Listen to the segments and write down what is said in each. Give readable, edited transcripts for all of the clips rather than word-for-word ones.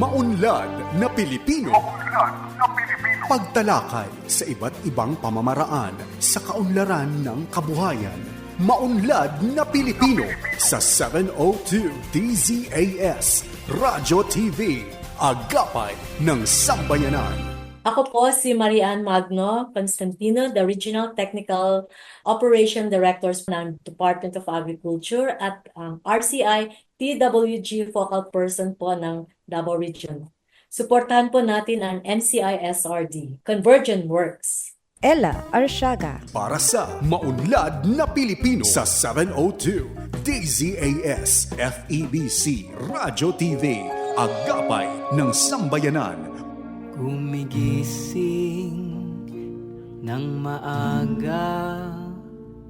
Maunlad na Pilipino. Pagtalakay sa iba't ibang pamamaraan sa kaunlaran ng kabuhayan. Maunlad na Pilipino sa 702 DZAS Radyo TV. Agapay ng Sambayanan. Ako po si Marian Magno Constantino, the Regional Technical Operation Director ng Department of Agriculture at RCI TWG Focal Person po ng Davao Region. Suportahan po natin ang NCI-SRD, Convergent Works. Ella Arsiaga. Para sa Maunlad na Pilipino sa 702 DZAS FEBC Radyo TV. Agapay ng Sambayanan. Gumigising ng maaga,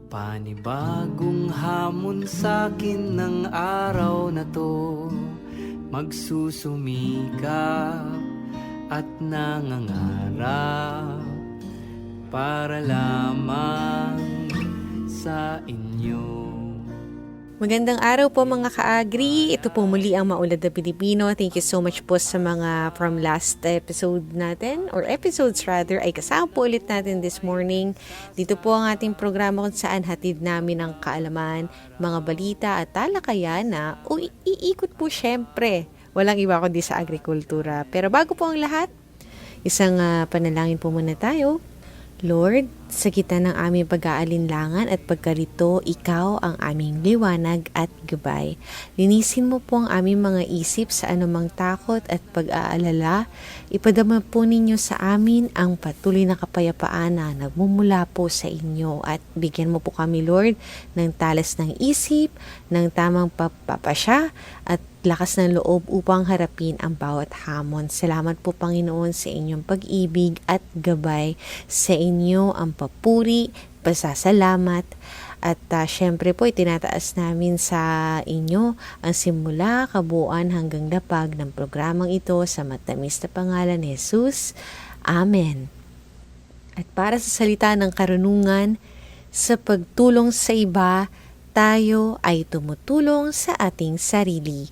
panibagong hamon sa'kin ng araw na to. Magsusumikap at nangangarap para lamang sa inyo. Magandang araw po mga ka-agri. Ito po muli ang Maunlad na Pilipino. Thank you so much po sa mga from last episode natin or episodes rather ay kasama po ulit natin this morning. Dito po ang ating programa kung saan hatid namin ang kaalaman, mga balita at talakayan na iikot po syempre. Walang iba kundi sa agrikultura. Pero bago po ang lahat, isang panalangin po muna tayo. Lord, sa gitna ng aming pag-aalinlangan at pagkarito, Ikaw ang aming liwanag at gabay. Linisin mo po ang aming mga isip sa anumang takot at pag-aalala. Ipadama po ninyo sa amin ang patuloy na kapayapaan na nagmumula po sa inyo. At bigyan mo po kami, Lord, ng talas ng isip, ng tamang papasya at lakas ng loob upang harapin ang bawat hamon. Salamat po, Panginoon, sa inyong pag-ibig at gabay. Sa inyo ang papuri, pasasalamat, at syempre po itinataas namin sa inyo ang simula, kabuuan hanggang dapag ng programang ito sa matamis na pangalan ni Jesus. Amen. At para sa salita ng karunungan, sa pagtulong sa iba, tayo ay tumutulong sa ating sarili.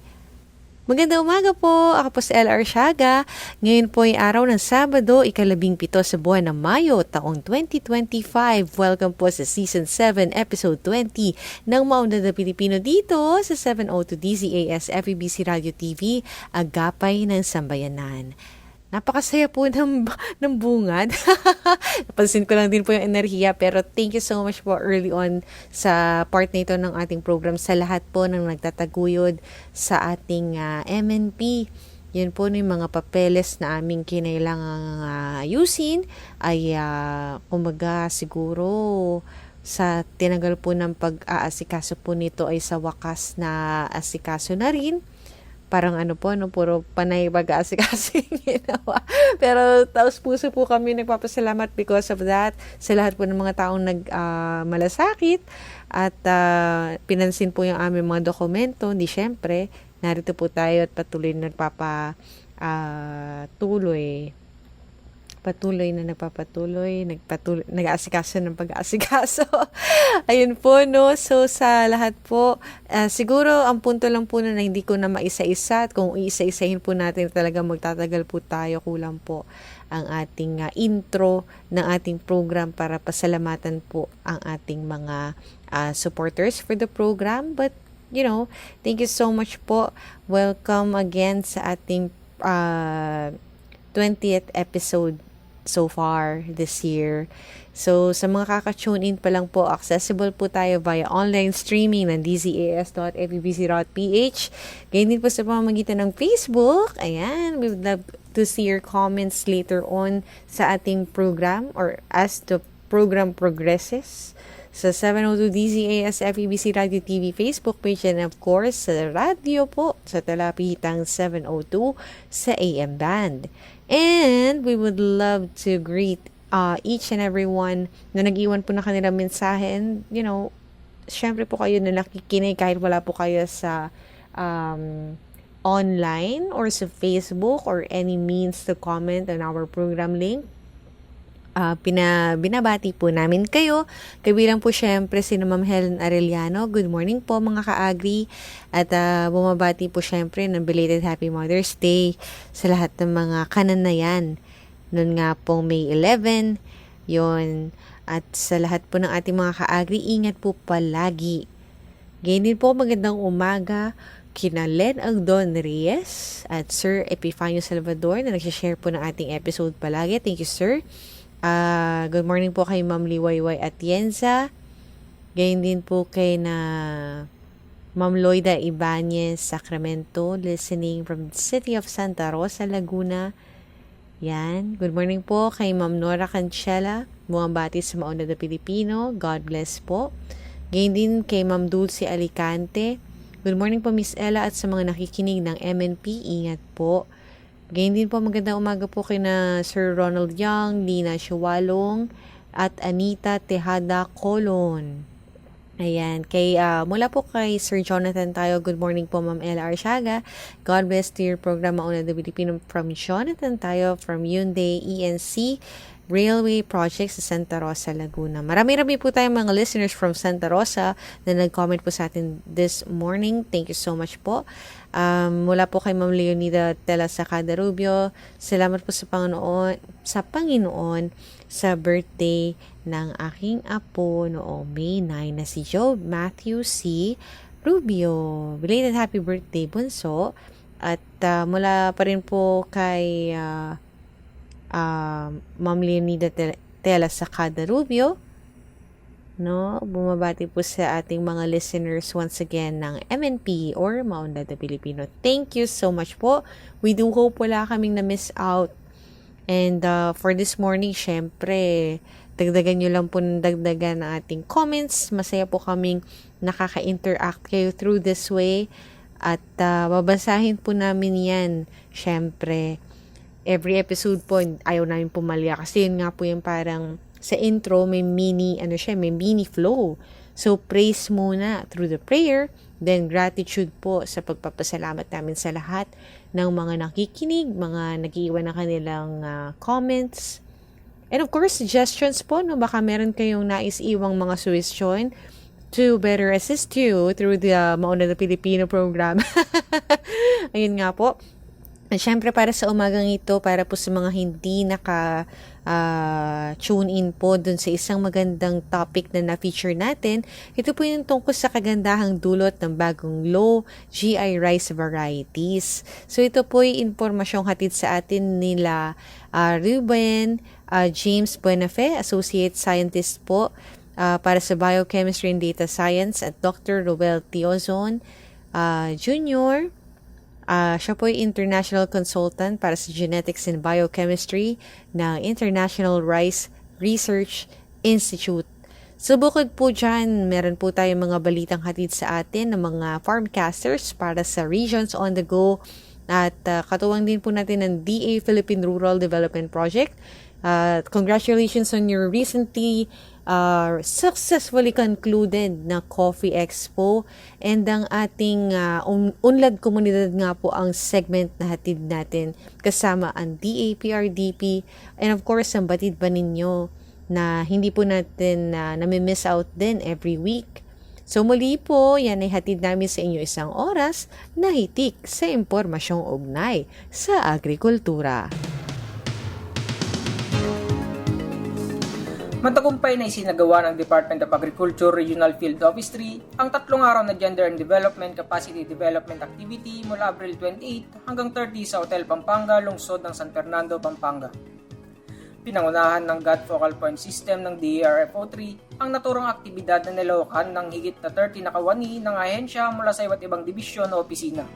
Magandang umaga po, ako po si Ella Arsiaga. Ngayon po ay araw ng Sabado, 17 sa buwan ng Mayo, taong 2025. Welcome po sa Season 7, Episode 20 ng Maunlad na Pilipino dito sa 702 DZAS FEBC Radio TV, Agapay ng Sambayanan. Napakasaya po ng bungad. Napansin ko lang din po yung enerhiya, pero thank you so much po early on sa part na ito ng ating program, sa lahat po ng nagtataguyod sa ating MNP. Yun po yung mga papeles na aming kinailangang ayusin ay kumbaga siguro sa tinagal po ng pag-aasikaso po nito ay sa wakas na asikaso na rin. Parang puro panay pag-aasikaso yung ginawa. Pero taos puso po kami nagpapasalamat because of that sa lahat po ng mga taong malasakit at pinansin po yung aming mga dokumento. Hindi syempre, narito po tayo at patuloy na nag-aasikaso ng pag-aasikaso. Ayun po, no? So, sa lahat po, siguro, ang punto lang po na hindi ko na maisa-isa at kung iisa-isahin po natin talaga magtatagal po tayo, kulang po ang ating intro ng ating program para pasalamatan po ang ating mga supporters for the program. But, thank you so much po. Welcome again sa ating 20th episode so far this year. So, sa mga kaka-tune in pa lang po, accessible po tayo via online streaming ng dzas.febc.ph. Ganyan din po sa pamamagitan ng Facebook. Ayan, we would love to see your comments later on sa ating program or as the program progresses. Sa 702 DZAS FEBC Radio TV Facebook page and of course sa radio po sa talapitang 702 sa AM band. And we would love to greet each and everyone na nag-iwan po na kanilang mensahe. And, syempre po kayo na nakikinig kahit wala po kayo sa online or sa Facebook or any means to comment on our program link. binabati po namin kayo. Kabilang po syempre si Ma'am Helen Arellano. Good morning po mga ka-agri. At bumabati po syempre ng belated Happy Mother's Day sa lahat ng mga kananayan. Noon nga pong May 11, yon. At sa lahat po ng ating mga ka-agri, ingat po palagi. Ganyan din po, magandang umaga kina Len Agdon Reyes at Sir Epifanio Salvador na nagsishare po ng ating episode palagi. Thank you, sir. Good morning po kay Ma'am Liwayway Atienza. Ganyan din po kay na Ma'am Loida Ibanez Sacramento, listening from the city of Santa Rosa, Laguna. Yan. Good morning po kay Ma'am Nora Cancela, bumabati sa Mauna na Pilipino. God bless po. Ganyan din kay Ma'am Dulce Alicante. Good morning po Miss Ella at sa mga nakikinig ng MNP. Ingat po. Ganyan din po, magandang umaga po kay na Sir Ronald Young, Lina Shuwalong, at Anita Tejada Colon. Ayan, mula po kay Sir Jonathan tayo, good morning po Ma'am Ella Arsiaga. God bless to your program, Mauna na Pilipino, from Jonathan tayo, from Hyundai ENC Railway Project sa Santa Rosa, Laguna. Marami-rami po tayong mga listeners from Santa Rosa na nag-comment po sa atin this morning. Thank you so much po. Mula po kay Ma'am Leonida Tela Sacada Rubio, salamat po sa Panginoon sa birthday ng aking apo noong May 9 na si Job Matthew C. Rubio. Belated happy birthday, bunso. At mula pa rin po kay Ma'am Leonida Tela Sacada Rubio, no, bumabati po sa ating mga listeners once again ng MNP or Mauna na Pilipino. Thank you so much po. We do hope wala kaming na-miss out. And for this morning, syempre, dagdagan nyo lang po ng dagdagan ng ating comments. Masaya po kaming nakaka-interact kayo through this way. At babasahin po namin yan, syempre. Every episode po, ayaw namin pumalya. Kasi yun nga po yung parang sa intro, may mini flow. So, praise muna through the prayer, then gratitude po sa pagpapasalamat namin sa lahat ng mga nakikinig, mga nag-iwan ng kanilang comments. And of course, suggestions po, no? Baka meron kayong nais-iwang mga suggestion to better assist you through the Mauna na Pilipino program. Ayun nga po. At syempre para sa umagang ito, para po sa mga hindi tune in po dun sa isang magandang topic na na-feature natin, ito po yung tungkol sa kagandahang dulot ng bagong low GI rice varieties. So ito po yung impormasyong hatid sa atin nila Ruben James Buenafe, Associate Scientist po para sa Biochemistry and Data Science, at Dr. Roel Tiozon Jr., siya po yung International Consultant para sa Genetics and Biochemistry ng International Rice Research Institute. So bukod po dyan, meron po tayong mga balitang hatid sa atin ng mga farmcasters para sa Regions on the Go. At katuwang din po natin ng DA Philippine Rural Development Project. Congratulations on your recently successfully concluded na Coffee Expo, and ang ating unlad komunidad nga po ang segment na hatid natin kasama ang DAPRDP, and of course ang batid ba ninyo na hindi po natin nami-miss out din every week. So muli po, yan ay hatid namin sa inyo isang oras na hitik sa impormasyong ugnay sa agrikultura. Matagumpay na isinagawa ng Department of Agriculture Regional Field Office 3 ang 3 araw na Gender and Development Capacity Development Activity mula April 28 hanggang 30 sa Hotel Pampanga, lungsod ng San Fernando, Pampanga. Pinangunahan ng God Focal Point System ng DARFO3 ang naturang aktibidad na nilawakan ng higit na 30 na kawani ng ahensya mula sa iba't ibang dibisyon o opisina.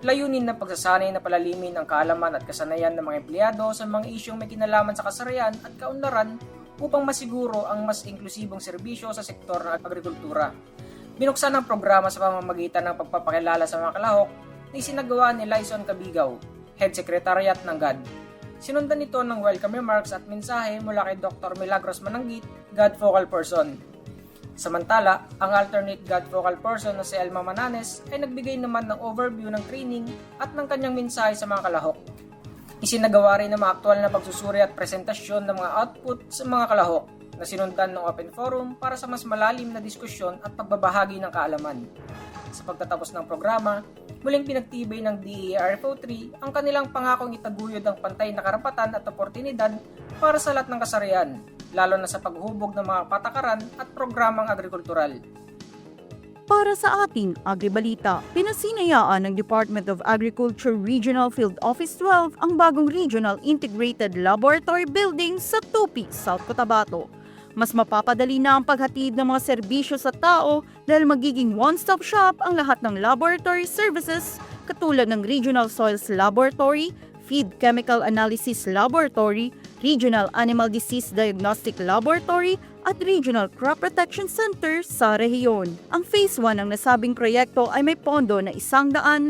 Layunin ng pagsasanay na palalimin ang kaalaman at kasanayan ng mga empleyado sa mga isyong may kinalaman sa kasarian at kaunlaran upang masiguro ang mas inklusibong serbisyo sa sektor ng agrikultura. Binuksan ang programa sa pamamagitan ng pagpapakilala sa mga kalahok na isinagawa ni Lyson Cabigaw, Head Secretariat ng GAD. Sinundan nito ng welcome remarks at mensahe mula kay Dr. Milagros Mananggit, GAD Focal Person. Samantala, ang alternate God Focal Person na si Elma Mananes ay nagbigay naman ng overview ng training at ng kanyang mensahe sa mga kalahok. Isinagawa rin ng mga aktual na pagsusuri at presentasyon ng mga output sa mga kalahok na sinundan ng open forum para sa mas malalim na diskusyon at pagbabahagi ng kaalaman. Sa pagtatapos ng programa, muling pinagtibay ng DERFO3 ang kanilang pangakong itaguyod ang pantay na karapatan at oportunidad para sa lahat ng kasarian, lalo na sa paghubog ng mga patakaran at programang agrikultural. Para sa ating Agribalita, pinasinayaan ng Department of Agriculture Regional Field Office 12 ang bagong Regional Integrated Laboratory Building sa Tupi, South Cotabato. Mas mapapadali na ang paghatid ng mga serbisyo sa tao dahil magiging one-stop shop ang lahat ng laboratory services katulad ng Regional Soils Laboratory, Feed Chemical Analysis Laboratory, Regional Animal Disease Diagnostic Laboratory at Regional Crop Protection Center sa rehiyon. Ang Phase 1 ng nasabing proyekto ay may pondo na 158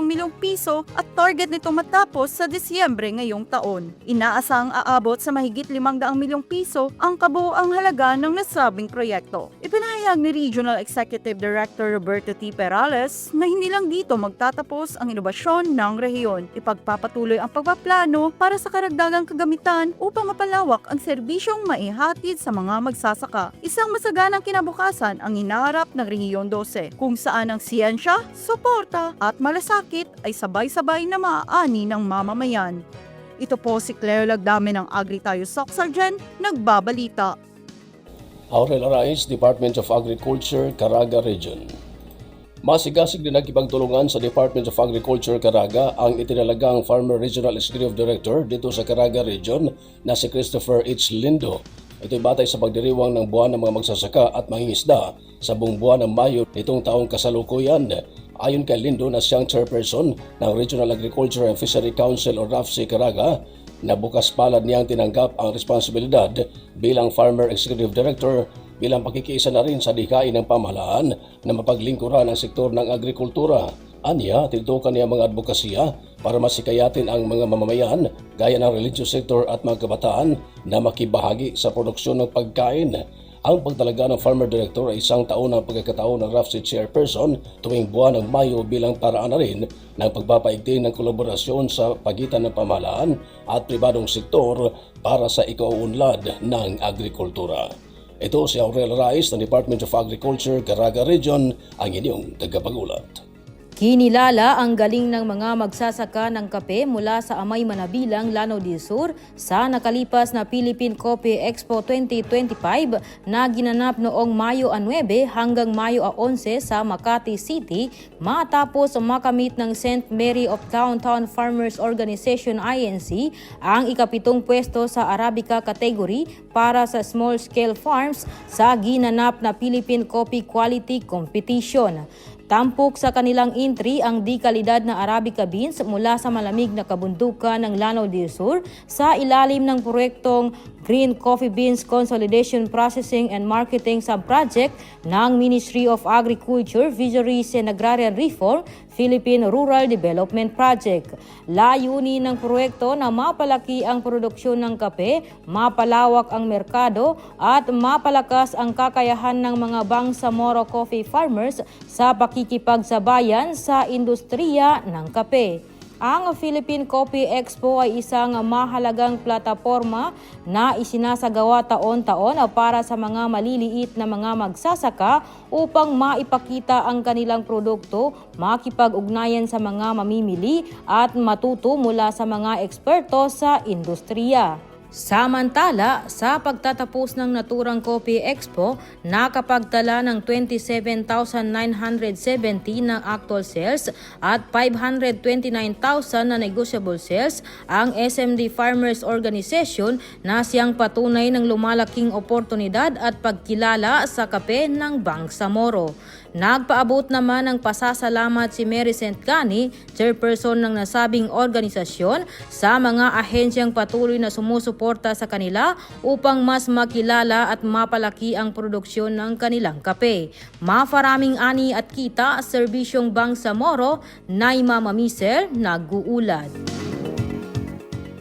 milyong piso at target nito matapos sa Disyembre ngayong taon. Inaasang aabot sa mahigit 500 milyong piso ang kabuuang halaga ng nasabing proyekto. Ipinahayag ni Regional Executive Director Roberto T. Perales na hindi lang dito magtatapos ang inobasyon ng rehiyon. Ipagpapatuloy ang pagpaplano para sa karagdagang kagamitan upang mapalawak ang serbisyong maihatid sa mga magsasaka. Isang masaganang kinabukasan ang hinaharap ng Rehiyon 12, kung saan ang siyensya, suporta at malasakit ay sabay-sabay na maaani ng mamamayan. Ito po si Cleo Lagdame ng Agri-Tayo Soxargen, nagbabalita. Aurel Araiz, Department of Agriculture, Caraga Region. Masigasig na nagkipagtulungan sa Department of Agriculture Caraga ang itinalagang Farmer Regional Executive Director dito sa Caraga Region na si Christopher H. Lindo. Ito'y batay sa pagdiriwang ng buwan ng mga magsasaka at mangingisda sa buong buwan ng Mayo nitong taong kasalukuyan. Ayon kay Lindo na siyang chairperson ng Regional Agriculture and Fishery Council o RAFC Caraga, na bukas palad niyang tinanggap ang responsibilidad bilang Farmer Executive Director bilang pakikiisa na rin sa dikain ng pamahalaan na mapaglingkuran ang sektor ng agrikultura. Anya, tinutukan niya mga advokasya para masikayatin ang mga mamamayan gaya ng religious sector at mga kabataan na makibahagi sa produksyon ng pagkain. Ang pagtalaga ng Farmer Director ay isang taon ng pagkakataon ng RAFC Chairperson tuwing buwan ng Mayo bilang paraan na rin ng pagpapaigting ng kolaborasyon sa pagitan ng pamahalaan at pribadong sektor para sa ikauunlad ng agrikultura. Ito si Aurel Araiz ng Department of Agriculture, Caraga Region, ang inyong tagapagulat. Kinilala ang galing ng mga magsasaka ng kape mula sa Amay Manabilang, Lanao del Sur sa nakalipas na Philippine Coffee Expo 2025 na ginanap noong Mayo 9 hanggang Mayo 11 sa Makati City matapos makamit ng St. Mary of Downtown Farmers Organization INC ang ikapitong pwesto sa Arabica category para sa small scale farms sa ginanap na Philippine Coffee Quality Competition. Tampok sa kanilang entry ang di-kalidad na Arabica beans mula sa malamig na kabundukan ng Lanao del Sur sa ilalim ng proyektong Green Coffee Beans Consolidation Processing and Marketing Subproject ng Ministry of Agriculture, Fisheries and Agrarian Reform, Philippine Rural Development Project. Layunin ng proyekto na mapalaki ang produksyon ng kape, mapalawak ang merkado at mapalakas ang kakayahan ng mga Bangsamoro coffee farmers sa pakikipagsabayan sa industriya ng kape. Ang Philippine Coffee Expo ay isang mahalagang plataporma na isinasagawa taon-taon para sa mga maliliit na mga magsasaka upang maipakita ang kanilang produkto, makipag-ugnayan sa mga mamimili at matuto mula sa mga eksperto sa industriya. Samantala, sa pagtatapos ng naturang Coffee Expo, nakapagtala ng 27,970 na actual sales at 529,000 na negotiable sales ang SMD Farmers Organization na siyang patunay ng lumalaking oportunidad at pagkilala sa kape ng Bangsamoro. Nagpaabot naman ng pasasalamat si Mary St. Gani, chairperson ng nasabing organisasyon, sa mga ahensyang patuloy na sumusuporta sa kanila upang mas makilala at mapalaki ang produksyon ng kanilang kape. Mafaraming ani at kita, serbisyong Bangsamoro, Naima Mamisel, nag-uulat.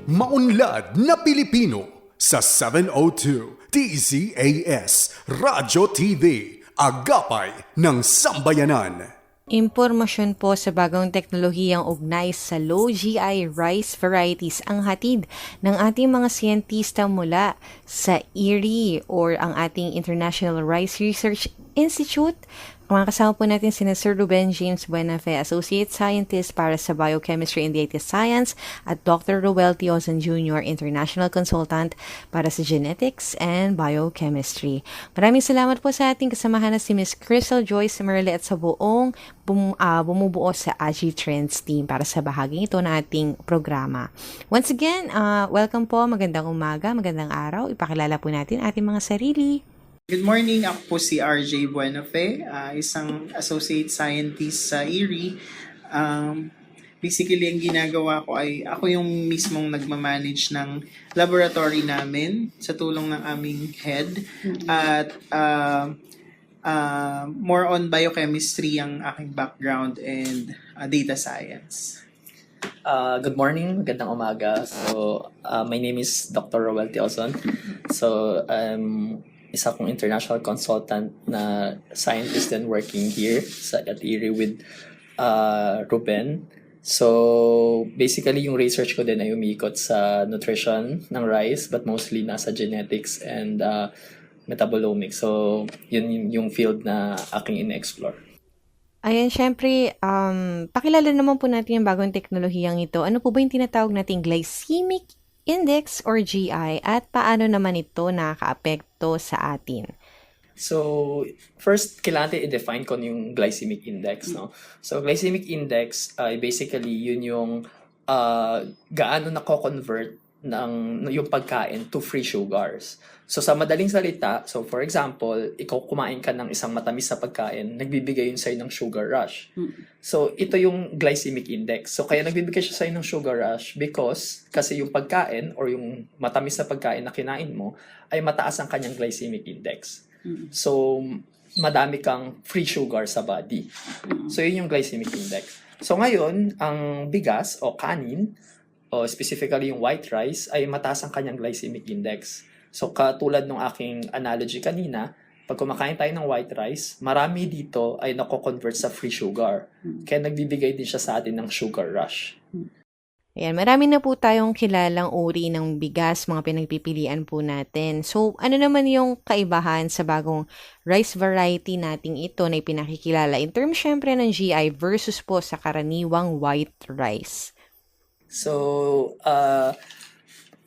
Maunlad na Pilipino sa 702 DZAS Radyo TV. Agapay ng Sambayanan. Impormasyon po sa bagong teknolohiyang ugnay sa low GI rice varieties ang hatid ng ating mga siyentista mula sa IRRI or ang ating International Rice Research Institute. Mga kasama po natin si Sir Ruben James Buenafe, Associate Scientist para sa Biochemistry and Data Science at Dr. Roel Tiosan Jr., International Consultant para sa Genetics and Biochemistry. Maraming salamat po sa ating kasamahan na si Ms. Crystal Joyce Merle at sa buong bumubuo sa AG Trends team para sa bahaging ito na ating programa. Once again, welcome po, magandang umaga, magandang araw. Ipakilala po natin ating mga sarili. Good morning, ako po si RJ Buenafe, isang Associate Scientist sa IRRI. Basically, ang ginagawa ko ay ako yung mismong nagmamanage ng laboratory namin sa tulong ng aming head at more on biochemistry ang aking background and data science. Good morning, magandang umaga. So, my name is Dr. Roel Tiosan. So, isa kong international consultant na scientist and working here at IRRI with Ruben. So, basically, yung research ko din ay umiikot sa nutrition ng rice but mostly nasa genetics and metabolomics. So, yun yung field na aking in-explore. Ayan, syempre, pakilala naman po natin yung bagong teknolohiyang ito. Ano po ba yung tinatawag nating glycemic index or GI at paano naman ito nakakaapekto sa atin? So, first, kailangan natin i-define kung yung glycemic index, no? So, glycemic index ay basically yun yung gaano nako-convert ng yung pagkain to free sugars. So, sa madaling salita, so for example, ikaw kumain ka ng isang matamis na pagkain, nagbibigay yun sa'yo ng sugar rush. So, ito yung glycemic index. So, kaya nagbibigay siya sa'yo ng sugar rush because kasi yung pagkain or yung matamis na pagkain na kinain mo ay mataas ang kanyang glycemic index. So, madami kang free sugar sa body. So, yun yung glycemic index. So, ngayon, ang bigas o kanin, o specifically yung white rice, ay mataas ang kanyang glycemic index. So, katulad ng aking analogy kanina, pag kumakain tayo ng white rice, marami dito ay nako-convert sa free sugar. Kaya nagbibigay din siya sa atin ng sugar rush. Ayan, marami na po tayong kilalang uri ng bigas, mga pinagpipilian po natin. So, ano naman yung kaibahan sa bagong rice variety nating ito na ipinakikilala in terms syempre ng GI versus po sa karaniwang white rice? So,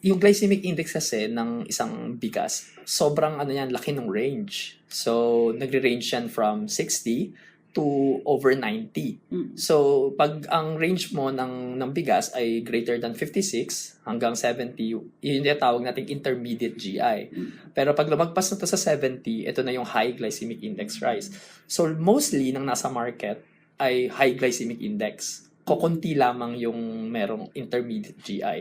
yung glycemic index kasi ng isang bigas, sobrang laki ng range. So, nagre-range yan from 60 to over 90. So, pag ang range mo ng bigas ay greater than 56 hanggang 70, yun yung tawag nating intermediate GI. Pero pag lumagpas na to sa 70, ito na yung high glycemic index rice. So, mostly nang nasa market ay high glycemic index. Kukunti lamang yung merong intermediate GI.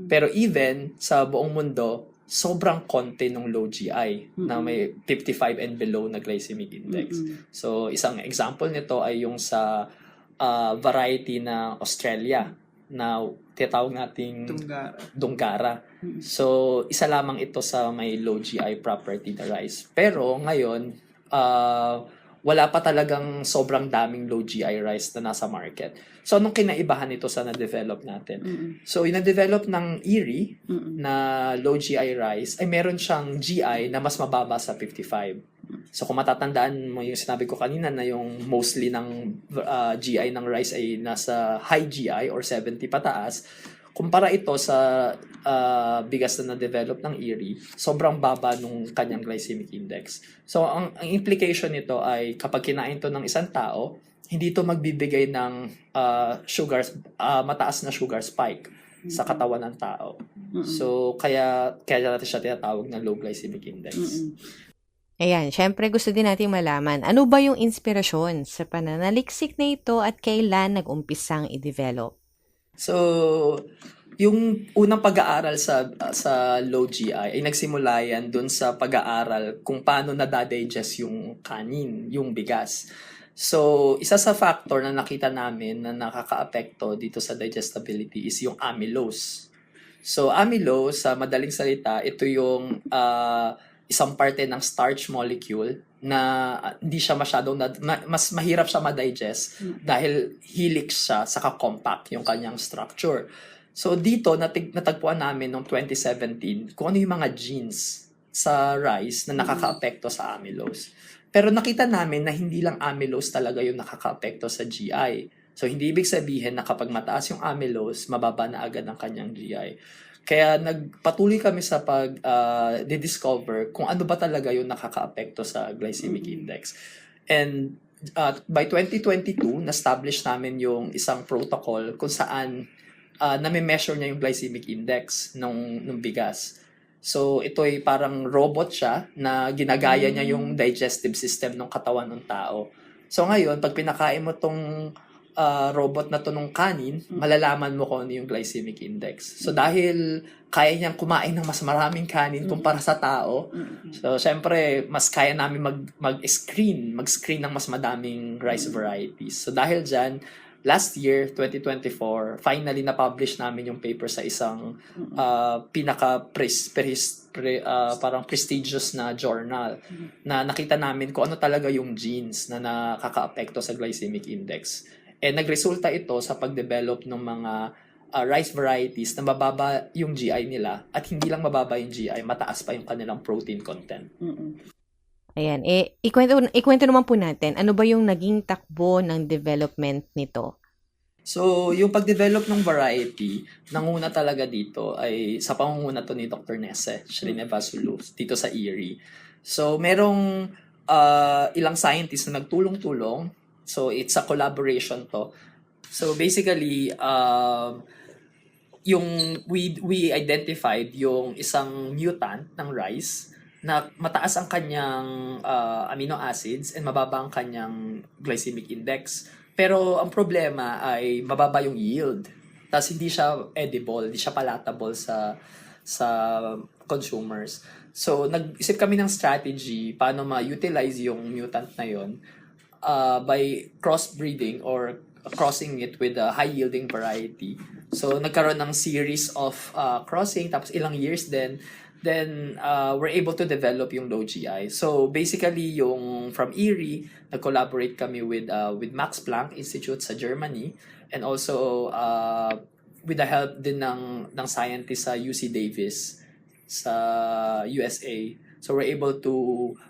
Pero even sa buong mundo, sobrang konti ng low GI na may 55 and below na glycemic index. So, isang example nito ay yung sa variety na Australia na tinatawag nating Dunggara. So, isa lamang ito sa may low GI property na rice. Pero ngayon, wala pa talagang sobrang daming low GI rice na nasa market. So, anong kinaibahan nito sa na-develop natin? So, yung na-develop ng IRRI na low GI rice, ay meron siyang GI na mas mababa sa 55. So, kung matatandaan mo yung sinabi ko kanina na yung mostly ng GI ng rice ay nasa high GI or 70 pataas, kumpara ito sa bigas na na-develop ng IRRI, sobrang baba nung kanyang glycemic index. So, ang implication nito ay kapag kinain to ng isang tao, hindi to magbibigay ng mataas na sugar spike sa katawan ng tao. So, kaya natin siya tinatawag na low glycemic index. Ayan, syempre gusto din natin malaman, ano ba yung inspirasyon sa pananaliksik na ito at kailan nag-umpisang i-develop? So, yung unang pag-aaral sa low GI ay nagsimula yan dun sa pag-aaral kung paano nadadigest yung kanin, yung bigas. So, isa sa factor na nakita namin na nakaka-apekto dito sa digestibility is yung amylose. So, amylose, sa madaling salita, ito yung isang parte ng starch molecule na hindi siya masyadong mas mahirap siya ma-digest dahil helix siya saka compact yung kanyang structure. So dito natagpuan namin noong 2017 kung ano yung mga genes sa rice na nakakaapekto sa amylose. Pero nakita namin na hindi lang amylose talaga yung nakakaapekto sa GI. So hindi ibig sabihin na kapag mataas yung amylose, mababa na agad ang kanyang GI. Kaya nagpatuloy kami sa discover kung ano ba talaga yung nakakaapekto sa glycemic index. And by 2022, na-establish namin yung isang protocol kung saan nami-measure niya yung glycemic index ng bigas. So ito ay parang robot siya na ginagaya niya yung digestive system ng katawan ng tao. So ngayon, pag pinakain mo tong robot na to ng kanin, malalaman mo kung ano yung glycemic index. So dahil kaya niyang kumain ng mas maraming kanin kumpara sa tao, so syempre mas kaya namin mag-screen ng mas madaming rice varieties. So dahil dyan, last year, 2024, finally na-publish namin yung paper sa isang parang prestigious na journal na nakita namin kung ano talaga yung genes na nakakaapekto sa glycemic index. And nagresulta ito sa pag-develop ng mga rice varieties na mababa yung GI nila at hindi lang mababa yung GI, mataas pa yung kanilang protein content. Ayan, ikwento naman po natin, ano ba yung naging takbo ng development nito? So, yung pag-develop ng variety, nanguna talaga dito ay sa pangunguna to ni Dr. Nesse Srinivasulu dito sa Erie. So, merong ilang scientists na nagtulong-tulong. So, it's a collaboration to. So, basically, we identified yung isang mutant ng rice na mataas ang kanyang amino acids and mababa ang kanyang glycemic index. Pero ang problema ay mababa yung yield. Tapos hindi siya edible, hindi siya palatable sa consumers. So nag-isip kami ng strategy paano ma-utilize yung mutant na yon by crossbreeding or crossing it with a high-yielding variety. So nagkaroon ng series of crossing, tapos ilang years then we're able to develop yung low GI. So basically yung from Erie, nag-collaborate kami with Max Planck Institute sa Germany and also with the help din ng scientists sa UC Davis sa USA. So we're able to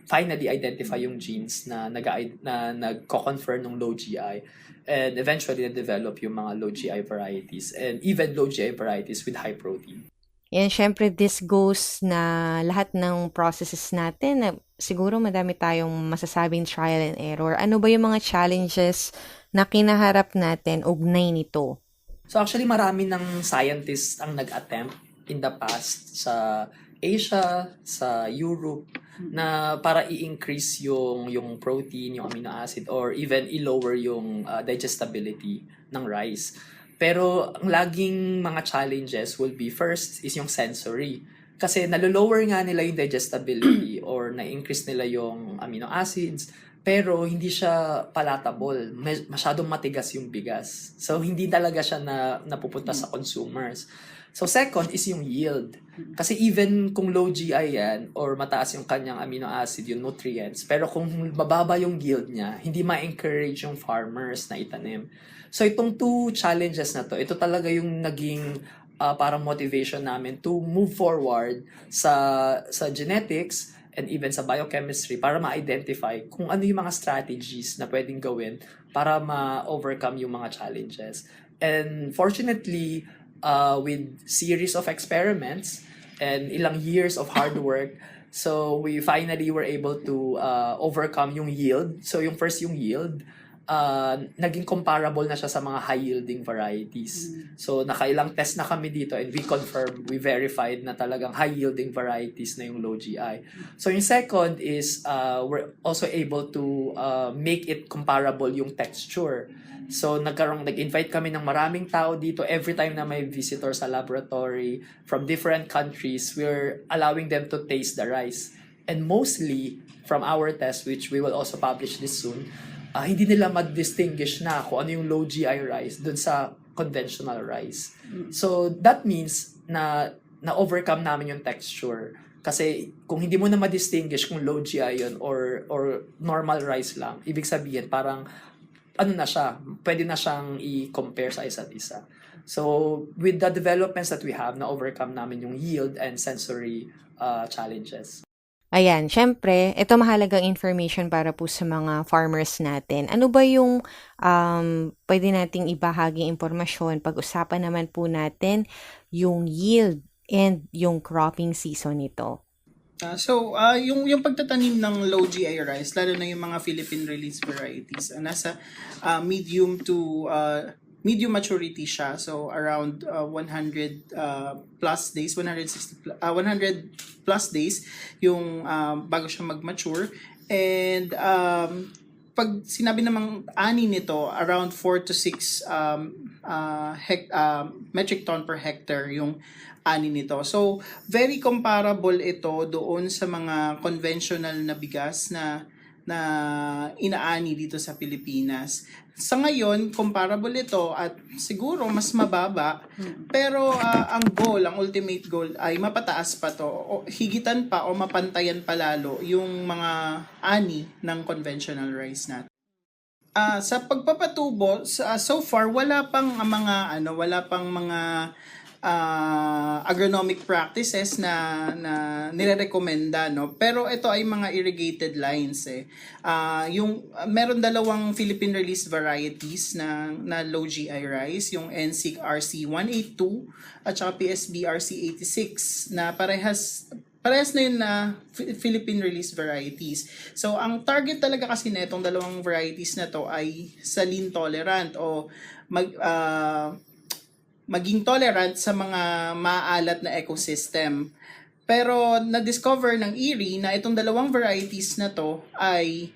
finally identify yung genes na nagko-confer ng low GI and eventually na-develop yung mga low GI varieties and even low GI varieties with high protein. Yan, syempre, this goes na lahat ng processes natin. Na siguro madami tayong masasabing trial and error. Ano ba yung mga challenges na kinaharap natin ugnay nito? So actually, marami ng scientists ang nag-attempt in the past sa Asia, sa Europe, na para i-increase yung protein, yung amino acid, or even i-lower yung digestibility ng rice. Pero ang laging mga challenges will be first is yung sensory. Kasi nalolower nga nila yung digestibility or na-increase nila yung amino acids, pero hindi siya palatable. Masyadong matigas yung bigas. So hindi talaga siya napupunta sa consumers. So second is yung yield. Kasi even kung low GI yan or mataas yung kanyang amino acid, yung nutrients, pero kung mababa yung yield niya, hindi ma-encourage yung farmers na itanim. So itong two challenges na to, ito talaga yung naging parang motivation namin to move forward sa genetics and even sa biochemistry para ma-identify kung ano yung mga strategies na pwedeng gawin para ma-overcome yung mga challenges. And fortunately, with series of experiments and ilang years of hard work, so we finally were able to overcome yung yield. So yung first yung yield, naging comparable na siya sa mga high-yielding varieties. So, nakailang test na kami dito and we verified na talagang high-yielding varieties na yung low GI. So, yung second is, we're also able to make it comparable yung texture. So, nag-invite kami ng maraming tao dito. Every time na may visitor sa laboratory from different countries, we're allowing them to taste the rice. And mostly, from our test, which we will also publish this soon, hindi nila ma-distinguish na kung ano yung low GI rice dun sa conventional rice. So, that means na overcome namin yung texture. Kasi kung hindi mo na ma-distinguish kung low GI yun or normal rice lang, ibig sabihin parang ano na siya, pwede na siyang i-compare sa isa't isa. So, with the developments that we have, na-overcome namin yung yield and sensory challenges. Ayan, syempre, ito mahalagang information para po sa mga farmers natin. Ano ba yung pwede nating ibahaging impormasyon? Pag-usapan naman po natin yung yield and yung cropping season nito. Yung pagtatanim ng low GI rice, lalo na yung mga Philippine release varieties, nasa medium to medium maturity siya. So around 100 plus days, 100 plus days yung bago siya mag-mature. And pag sinabi namang ani nito, around 4 to 6 metric ton per hectare yung ani nito. So, very comparable ito doon sa mga conventional na bigas na inaani dito sa Pilipinas. Sa ngayon, comparable ito at siguro mas mababa. Pero ang ultimate goal ay mapataas pa to. O higitan pa o mapantayan pa lalo yung mga ani ng conventional rice natin. Sa pagpapatubo, so far wala pang mga agronomic practices na nirerekomenda, no, pero ito ay mga irrigated lines meron dalawang Philippine released varieties na low GI rice, yung NSIC RC182 at saka PSB RC86 na parehas na yun na Philippine released varieties. So, ang target talaga kasi na itong dalawang varieties na to ay saline tolerant o maging tolerant sa mga maalat na ecosystem. Pero na-discover ng IRRI na itong dalawang varieties na to ay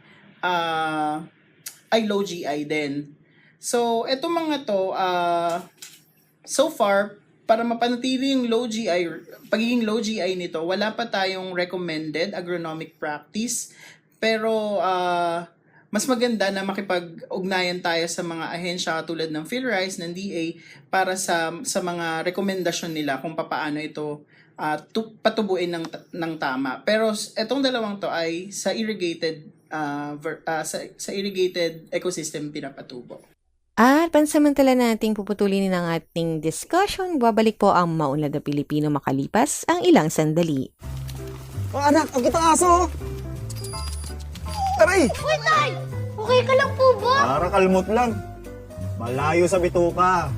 low GI din. So, itong mga to, so far, para mapanatili yung pagiging low GI nito, wala pa tayong recommended agronomic practice. Pero mas maganda na makipag-ugnayan tayo sa mga ahensya tulad ng PhilRice, ng DA, para sa mga rekomendasyon nila kung paano ito patubuin ng tama. Pero etong dalawang to ay sa irrigated ecosystem pinapatubo. At pansamantala nating puputulin ng ating discussion, babalik po ang Maunlad na Pilipino makalipas ang ilang sandali. Anak, ang kitang aso! Aray! Uy, Tay! Okay ka lang po ba? Para kalmot lang. Malayo sa bituka.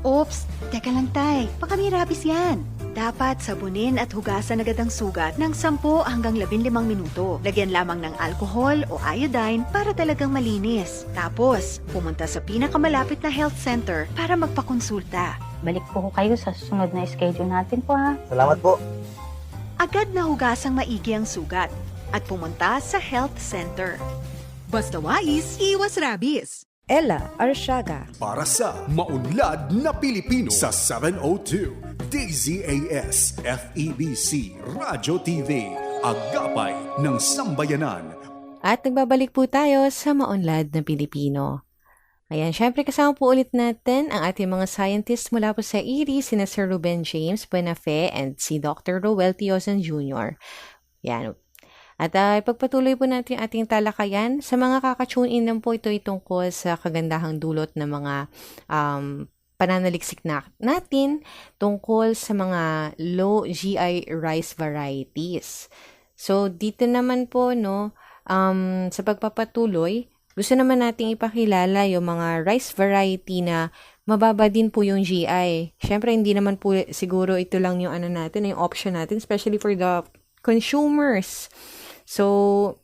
Oops, teka lang, Tay. Baka may rabies yan. Dapat sabunin at hugasan agad ang sugat ng 10 hanggang 15 minuto. Lagyan lamang ng alcohol o iodine para talagang malinis. Tapos, pumunta sa pinakamalapit na health center para magpakonsulta. Balik po kayo sa susunod na schedule natin po, ha? Salamat po. Agad na hugasang maigi ang sugat at pumunta sa health center. Basta wais, iwas rabies. Ella Arsiaga. Para sa Maunlad na Pilipino sa 702 DZAS FEBC Radyo TV, Agapay ng Sambayanan. At nagbabalik po tayo sa Maunlad na Pilipino. Ayan, syempre kasama po ulit natin ang ating mga scientists mula po sa IRRI, sina Sir Ruben James Buenafe and si Dr. Roel Tiosan Jr. Yan. At ipagpatuloy po natin ating talakayan. Sa mga kakatune in lang po ito tungkol sa kagandahang dulot ng mga pananaliksik natin tungkol sa mga low GI rice varieties. So, dito naman po, no, sa pagpapatuloy, gusto naman nating ipakilala yung mga rice variety na mababa din po yung GI. Siyempre, hindi naman po siguro ito lang yung yung option natin, especially for the consumers. So,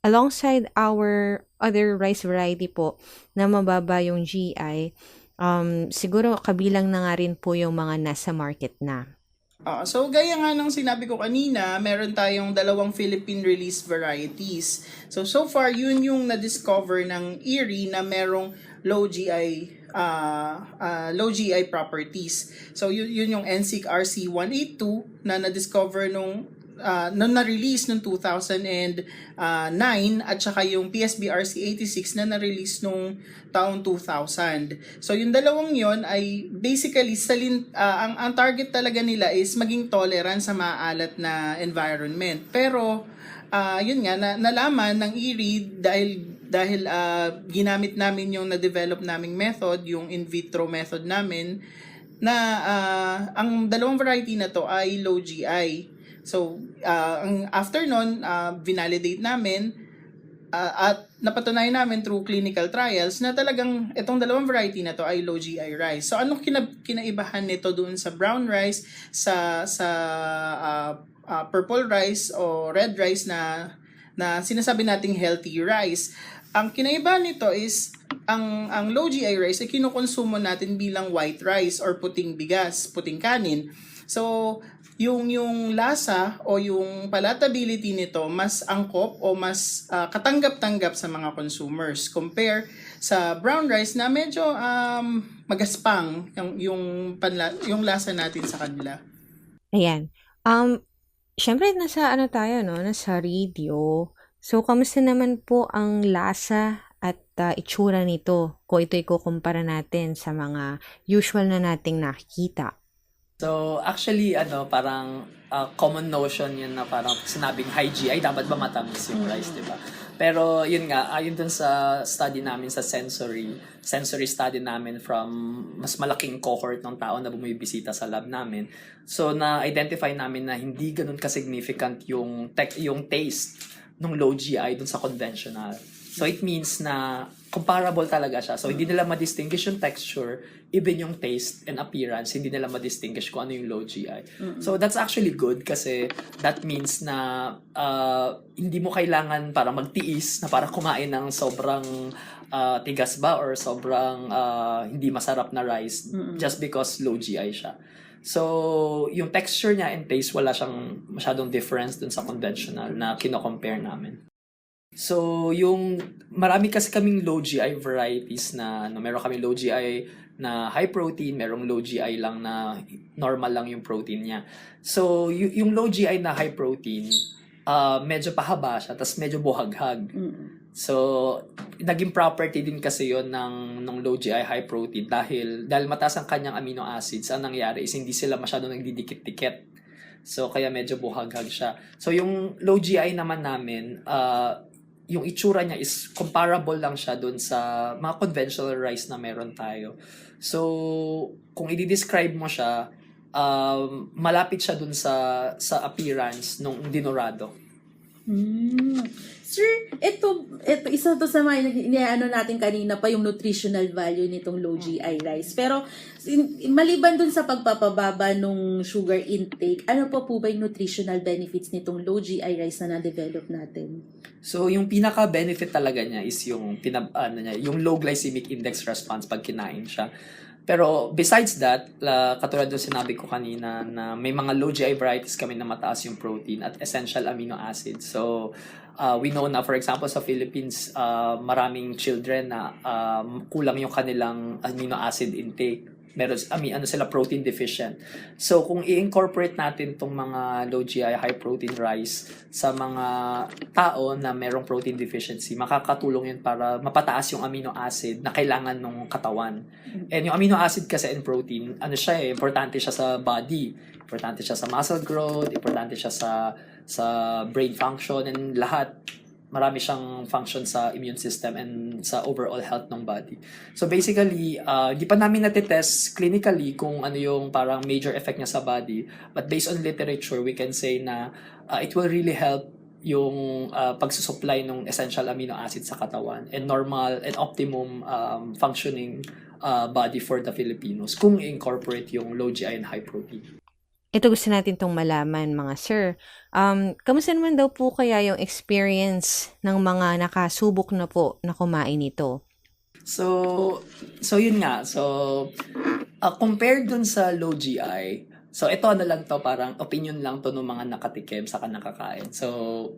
alongside our other rice variety po na mababa yung GI, siguro kabilang na nga rin po yung mga nasa market na. So, gaya nga ng sinabi ko kanina, meron tayong dalawang Philippine release varieties. So far, yun yung na-discover ng IRRI na merong low GI properties. So, yun yung NSIC RC182 na na-discover nung nung na-release noong 2009 at saka yung PSBRC 86 na na-release nung taong 2000. So yung dalawang yon ay basically ang target talaga nila is maging tolerant sa maalat na environment. Pero yun nga nalaman ng ERID dahil ginamit namin yung na-develop naming method, yung in vitro method namin, na ang dalawang variety na to ay low GI. So, after nun, vinalidate namin at napatunayan namin through clinical trials na talagang itong dalawang variety na to ay low GI rice. So, anong kinaibahan nito doon sa brown rice, sa purple rice o red rice na sinasabi nating healthy rice? Ang kinaibahan nito is ang low GI rice ay kinukonsumo natin bilang white rice or puting bigas, puting kanin. So, yung lasa o yung palatability nito mas angkop o mas katanggap-tanggap sa mga consumers compare sa brown rice na medyo magaspang yung lasa natin sa kanila. Ayan. Syempre nasa tayo, no? Nasa radio. So, kamusta naman po ang lasa at itsura nito kung ito'y kukumpara natin sa mga usual na nating nakikita? So, actually, parang common notion yun na parang sinabing high GI, dapat ba matamis yung rice, di ba? Pero yun nga, ayon dun sa study namin sa sensory study namin from mas malaking cohort ng tao na bumibisita sa lab namin. So, na-identify namin na hindi ganun ka-significant yung taste ng low GI dun sa conventional. So, it means na comparable talaga siya. So, hindi nila ma-distinguish yung texture, even yung taste and appearance, hindi nila ma-distinguish kung ano yung low GI. So, that's actually good kasi that means na hindi mo kailangan para magtiis na para kumain ng sobrang tigas ba or sobrang hindi masarap na rice just because low GI siya. So, yung texture niya and taste, wala siyang masyadong difference dun sa conventional na kino-compare namin. So, marami kasi kaming low GI varieties na meron kami low GI na high protein, merong low GI lang na normal lang yung protein niya. So, yung low GI na high protein, medyo pahaba siya, tas medyo buhaghag. So, naging property din kasi yon ng low GI high protein dahil mataas ang kanyang amino acids, ang nangyari is hindi sila masyadong nagdidikit-dikit. So, kaya medyo buhaghag siya. So, yung low GI naman namin, yung itsura niya is comparable lang siya dun sa mga conventional rice na meron tayo. So, kung i-describe mo siya, malapit siya dun sa appearance nung dinorado. Sir, ito isa to sa mga natin kanina pa yung nutritional value nitong low GI rice. Pero maliban dun sa pagpapababa nung sugar intake, ano pa po ba yung nutritional benefits nitong low GI rice na na-develop natin? So, yung pinaka-benefit talaga niya is yung low glycemic index response pag kinain siya. Pero besides that, katulad ng sinabi ko kanina na may mga low GI varieties kami na mataas yung protein at essential amino acids. So, we know na, for example, sa Philippines, maraming children na kulang yung kanilang amino acid intake. Meron sila protein deficient. So kung i-incorporate natin tong mga low GI high protein rice sa mga tao na merong protein deficiency, makakatulong yun para mapataas yung amino acid na kailangan ng katawan. And yung amino acid kasi and protein, importante siya sa body, importante siya sa muscle growth, importante siya sa brain function and lahat. Marami siyang function sa immune system and sa overall health ng body. So basically, di pa namin natitest clinically kung ano yung parang major effect niya sa body. But based on literature, we can say na it will really help yung pagsusupply ng essential amino acids sa katawan and normal and optimum functioning body for the Filipinos kung i-incorporate yung low GI and high protein. Ito gusto natin tong malaman, mga sir. Kamusta naman daw po kaya yung experience ng mga nakasubok na po na kumain nito? So yun nga. So, compared dun sa low GI, so ito lang to, parang opinion lang to ng mga nakatikim sa nakakain. So,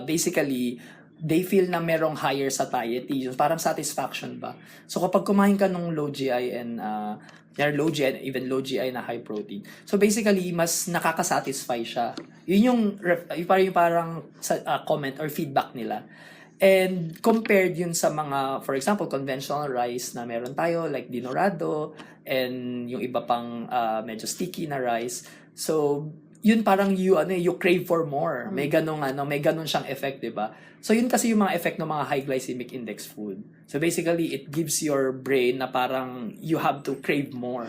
basically, they feel na merong higher satiety. Parang satisfaction ba? So kapag kumain ka ng low GI and low GI and even low GI na high protein, so basically mas nakaka-satisfy siya. Yun yung parang comment or feedback nila. And compared yun sa mga, for example, conventional rice na meron tayo like dinorado and yung iba pang medyo sticky na rice. So yun parang you crave for more. May ganung siyang effect, 'di ba? So yun kasi yung mga effect ng mga high glycemic index food. So basically it gives your brain na parang you have to crave more.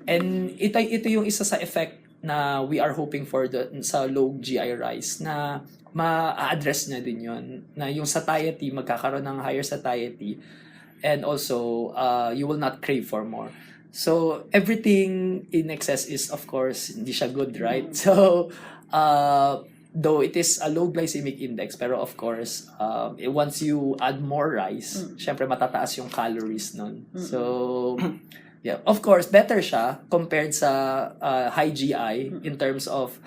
And ito yung isa sa effect na we are hoping for sa low GI rice na ma-address na din yun. Na yung satiety, magkakaroon ng higher satiety, and also you will not crave for more. So everything in excess is, of course, hindi siya good, right? So though it is a low glycemic index, pero of course once you add more rice, syempre matataas yung calories nun. So yeah, of course better siya compared sa high GI in terms of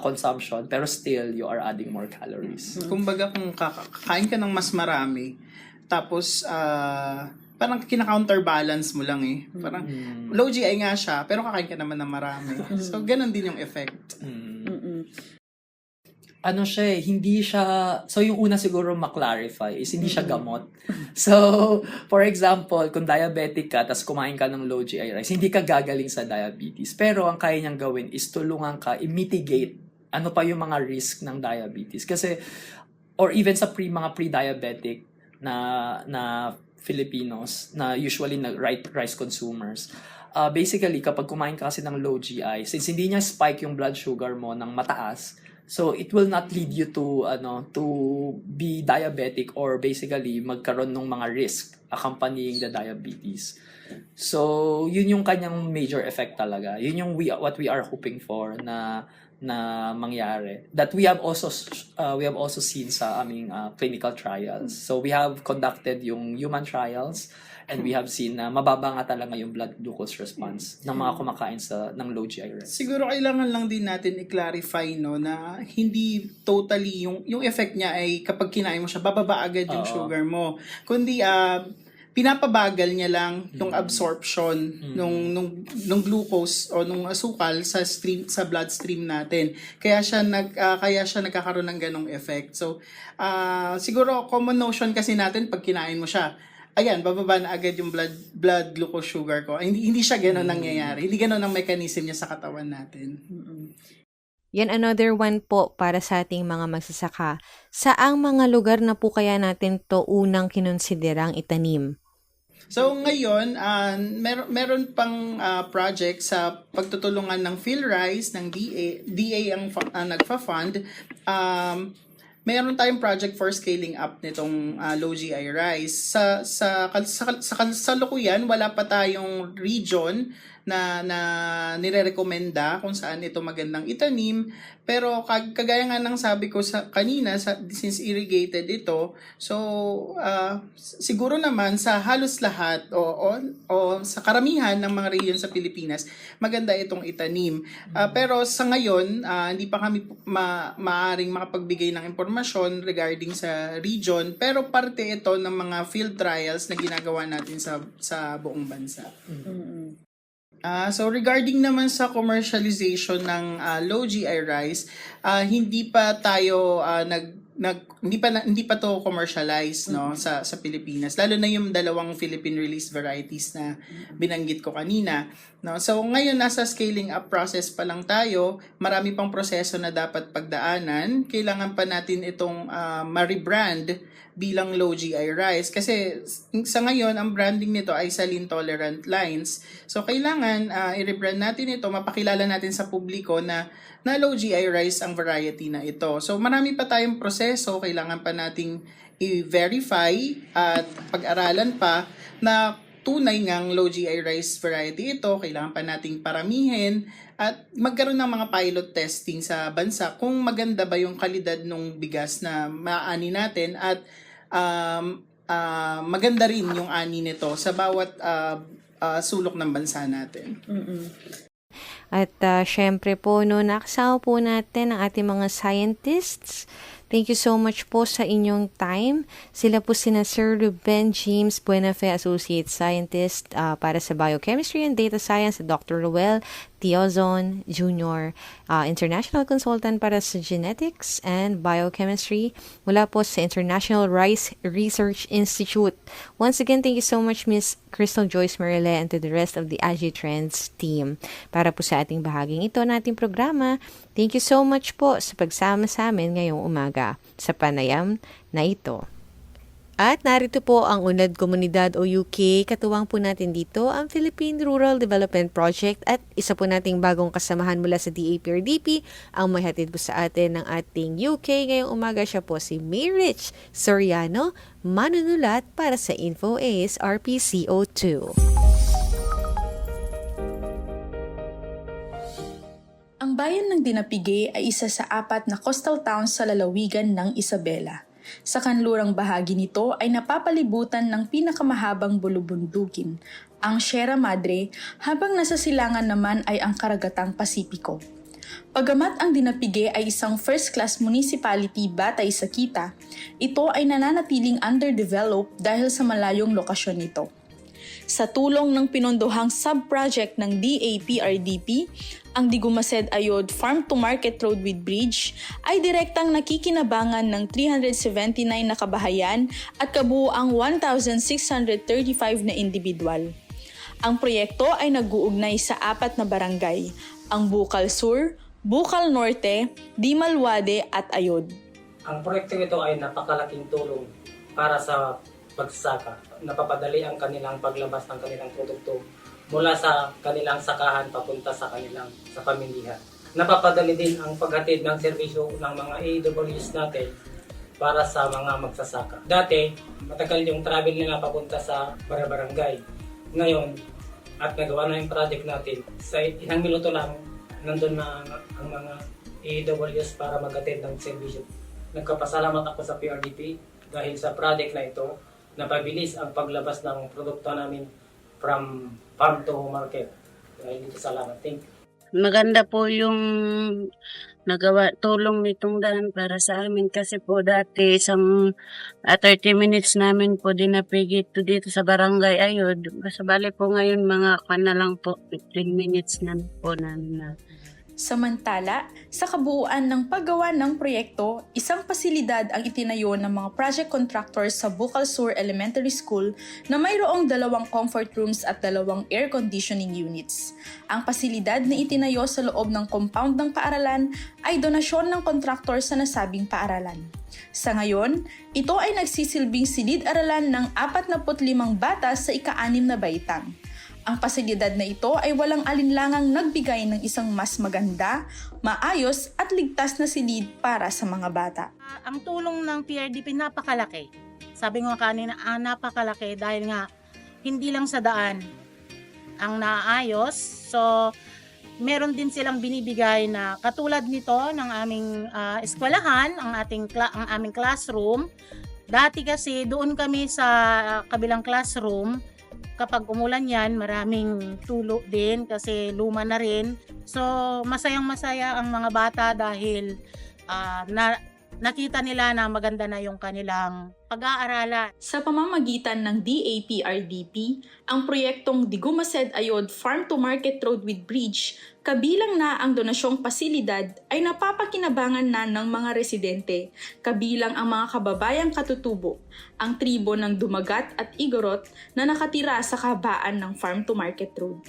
consumption, pero still you are adding more calories. Kumbaga kung kakain ka ng mas marami, tapos parang kina-counterbalance mo lang eh. Parang low GI nga siya, pero kakain ka naman ng marami. So ganun din yung effect. Ano siya, hindi siya, so yung una siguro ma-clarify is hindi siya gamot. So, for example, kung diabetic ka, tas kumain ka ng low GI rice, hindi ka gagaling sa diabetes. Pero ang kaya niyang gawin is tulungan ka i-mitigate ano pa yung mga risk ng diabetes. Kasi, or even sa mga pre-diabetic na Filipinos, na usually na rice consumers, basically, kapag kumain ka kasi ng low GI, since hindi niya spike yung blood sugar mo ng mataas, so it will not lead you to be diabetic or basically magkaroon ng mga risk accompanying the diabetes. So yun yung kanyang major effect talaga. Yun yung what we are hoping for na mangyari. That we have also seen sa aming clinical trials. So we have conducted yung human trials, and we have seen na mababa nga talaga yung blood glucose response ng mga kumakain ng low GI rice. Siguro kailangan lang din natin i-clarify na hindi totally yung effect niya ay kapag kinain mo siya, bababa agad yung sugar mo. Kundi pinapabagal niya lang yung absorption nung glucose o nung asukal sa bloodstream natin. Kaya siya nagkakaroon ng ganong effect. So siguro common notion kasi natin pag kinain mo siya, ayan, bababa na agad yung blood glucose sugar ko. Hindi siya gano'n nangyayari. Hindi gano'n ang mechanism niya sa katawan natin. Yan another one po para sa ating mga magsasaka. Saang mga lugar na po kaya natin to unang kinonsiderang itanim? So ngayon, meron pang project sa pagtutulungan ng PhilRice, ng DA ang nagfa-fund. Meron tayong project for scaling up nitong low GI rice. Sa kasalukuyan, wala pa tayong region na nire-recommenda kung saan ito magandang itanim. Pero kagaya nga ng sabi ko kanina, since irrigated ito, so siguro naman sa halos lahat o sa karamihan ng mga region sa Pilipinas, maganda itong itanim. Pero sa ngayon, hindi pa kami maaring makapagbigay ng impormasyon regarding sa region, pero parte ito ng mga field trials na ginagawa natin sa buong bansa. So regarding naman sa commercialization ng low GI rice, hindi pa tayo hindi pa to commercialized sa Pilipinas, lalo na yung dalawang Philippine release varieties na binanggit ko kanina. So ngayon nasa scaling up process pa lang tayo, marami pang proseso na dapat pagdaanan. Kailangan pa natin itong ma-rebrand bilang low GI rice kasi sa ngayon ang branding nito ay saline tolerant lines. So kailangan i-rebrand natin ito, mapakilala natin sa publiko na low GI rice ang variety na ito. So marami pa tayong proseso, kailangan pa nating i-verify at pag-aralan pa na tunay ngang low GI rice variety ito. Kailangan pa nating paramihin at magkaroon ng mga pilot testing sa bansa kung maganda ba yung kalidad ng bigas na maaani natin at maganda rin yung ani nito sa bawat sulok ng bansa natin. At syempre po, nakasama po natin ang ating mga scientists Thank you so much po sa inyong time. Sila po sina Sir Ruben James Buenafe, Associate Scientist para sa Biochemistry and Data Science, Dr. Ruel Tiozon Jr., International Consultant para sa Genetics and Biochemistry mula po sa International Rice Research Institute. Once again, thank you so much Miss Crystal Joyce Marile and to the rest of the AgiTrends team para po sa ating bahaging ito nating programa. Thank you so much po sa pagsama sa amin ngayong umaga sa panayam na ito. At narito po ang Unlad Komunidad o UK. Katuwang po natin dito ang Philippine Rural Development Project at isa po nating bagong kasamahan mula sa DAPRDP ang may hatid po sa atin ng ating UK ngayong umaga. Siya po si Mayrich Soriano, manunulat para sa Info ASRP CO2. Ang bayan ng Dinapige ay isa sa 4 na coastal towns sa lalawigan ng Isabela. Sa kanlurang bahagi nito ay napapalibutan ng pinakamahabang bulubundukin, ang Sierra Madre, habang nasa silangan naman ay ang karagatang Pasipiko. Pagamat ang Dinapige ay isang first-class municipality batay sa kita, ito ay nananatiling underdeveloped dahil sa malayong lokasyon nito. Sa tulong ng pinondohang sub-project ng DAPRDP, ang Digumased Ayod Farm to Market Road with Bridge ay direktang nakikinabangan ng 379 na kabahayan at kabuuang 1,635 na individual. Ang proyekto ay nag-uugnay sa 4 na barangay, ang Bukal Sur, Bukal Norte, Dimalwade at Ayod. Ang proyekto ito ay napakalaking tulong para sa pagsasaka. Napapadali ang kanilang paglabas ng kanilang produkto mula sa kanilang sakahan papunta sa kanilang sa pamilihan. Napapadali din ang paghatid ng serbisyo ng mga AWS natin para sa mga magsasaka. Dati, matagal yung travel nila papunta sa barangay. Ngayon, at nagawa na yung project natin, sa ilang minuto lang, nandun na ang mga AWS para maghatid ng serbisyo. Nagkapasalamat ako sa PRDP dahil sa project na ito, napabilis ang paglabas ng produkto namin from farm to market. Dahil dito salamat. Thank you. Maganda po yung nagawa tulong nitong daan para sa amin kasi po dati 30 minutes namin po dinapigit to dito sa barangay Ayod. Basta bali po ngayon mga na lang po 15 minutes na po namin. Samantala, sa kabuuan ng paggawa ng proyekto, isang pasilidad ang itinayo ng mga project contractors sa Bukal Sur Elementary School na mayroong 2 comfort rooms at 2 air conditioning units. Ang pasilidad na itinayo sa loob ng compound ng paaralan ay donasyon ng contractor sa nasabing paaralan. Sa ngayon, ito ay nagsisilbing silid-aralan ng 45 bata sa ika-6 na baitang. Ang pasilidad na ito ay walang alinlangang nagbigay ng isang mas maganda, maayos at ligtas na silid para sa mga bata. Ang tulong ng PRDP napakalaki. Sabi ko kanina, napakalaki dahil nga hindi lang sa daan ang naayos. So, meron din silang binibigay na katulad nito ng aming eskwelahan, ang aming classroom. Dati kasi doon kami sa kabilang classroom. Kapag umulan yan, maraming tulo din kasi luma na rin. So, masayang-masaya ang mga bata dahil nakita nila na maganda na yung kanilang pag-aaralan. Sa pamamagitan ng DAPRDP, ang proyektong Digumased Ayod Farm to Market Road with Bridge, kabilang na ang donasyong pasilidad ay napapakinabangan na ng mga residente, kabilang ang mga kababayang katutubo, ang tribo ng Dumagat at Igorot na nakatira sa kabaan ng Farm to Market Road.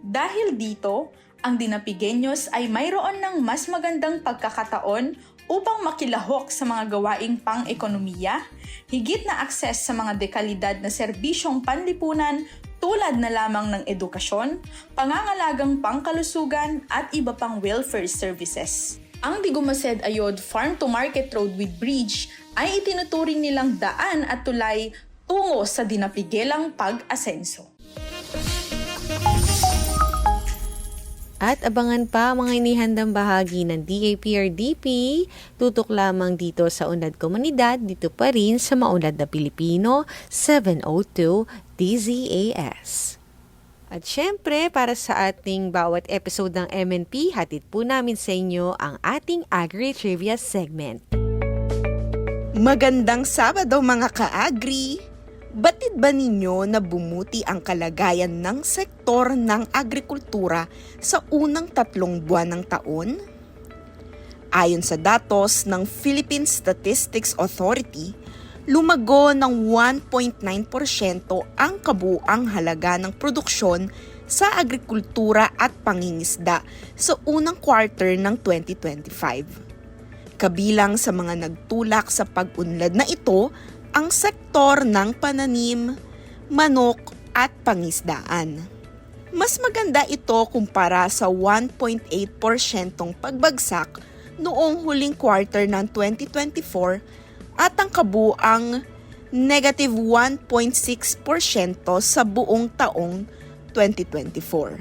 Dahil dito, ang Dinapigeños ay mayroon ng mas magandang pagkakataon upang makilahok sa mga gawaing pang-ekonomiya, higit na akses sa mga dekalidad na serbisyong panlipunan tulad na lamang ng edukasyon, pangangalagang pangkalusugan at iba pang welfare services. Ang Digumased Ayod Farm to Market Road with Bridge ay itinuturing nilang daan at tulay tungo sa dinapigelang pag-asenso. At abangan pa mga inihandang bahagi ng DAPRDP, tutok lamang dito sa Unlad Komunidad, dito pa rin sa Maunlad na Pilipino, 702 DZAS. At syempre, para sa ating bawat episode ng MNP, hatid po namin sa inyo ang ating Agri-Trivia segment. Magandang Sabado mga ka-agri! Batid ba ninyo na bumuti ang kalagayan ng sektor ng agrikultura sa unang 3 buwan ng taon? Ayon sa datos ng Philippine Statistics Authority, lumago ng 1.9% ang kabuuang halaga ng produksyon sa agrikultura at pangingisda sa unang quarter ng 2025. Kabilang sa mga nagtulak sa pag-unlad na ito ang sektor ng pananim, manok at pangisdaan. Mas maganda ito kumpara sa 1.8% pagbagsak noong huling quarter ng 2024 at ang kabuang negative 1.6% sa buong taong 2024.